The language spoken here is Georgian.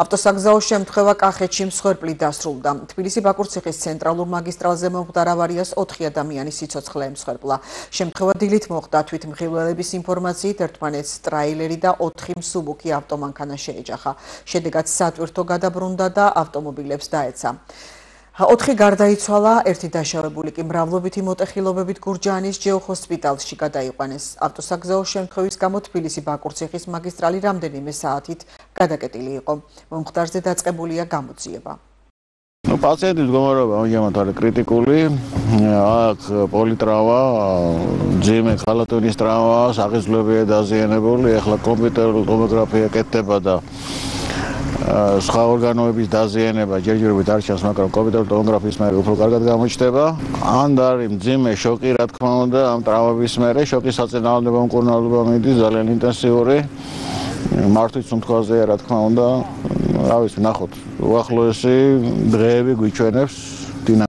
ავტოსაგზაო შემთხვევა კახეთში მსხვერპლით დასრულდა. თბილისი-ბაკურციხის ცენტრალურ მაგისტრალზე მომხდარ ავარიას 4 ადამიანის სიცოცხლე ემსხვერპლა. შემთხვევა დილით მოხდა. თვითმხილველების ინფორმაციით ერთმანეთს ტრაილერი და 4 მსუბუქი ავტომანქანა შეეჯახა. შედეგად სატვირთო გადაბრუნდა და ავტომობილებს დაეცა. 4 გარდაიცვალა, 1 დაშავებული კი მრავლობითი მოტეხილობებით გურჯაანის ჯეოხოსპიტალში გადაიყვანეს. ავტოსაგზაო შემთხვევის გამო თბილისი-ბაკურციხის მაგისტრალი რამდენიმე საათით გადაკეტილი იყო. მომხდარზე დაწყებულია გამოძიება. პაციენტის მდგომარეობა ამჟამად არის კრიტიკული. აქ პოლიტრავმა, ძიმე ხალატონის ტრავმა, საღიზვლებია დაზიანებული. ახლა კომპიუტერული ტომოგრაფია კეთდება და სხვა ორგანოების დაზიანება ჯერჯერობით არ ჩანს, მაგრამ კომპიუტერული ტომოგრაფიის მერე უფრო კარგად გამოჩნდება. ან არის მძიმე შოკი, რა თქმა უნდა, ამ ტრავმების მერე შოკის საწინააღმდეგო მკურნალობა მიდის ძალიან ინტენსიური. მართვის უმთხვაზეა, რა თქმა უნდა, რა ვიცი, ნახოთ, უახლოესი დღეები გვიჩვენებს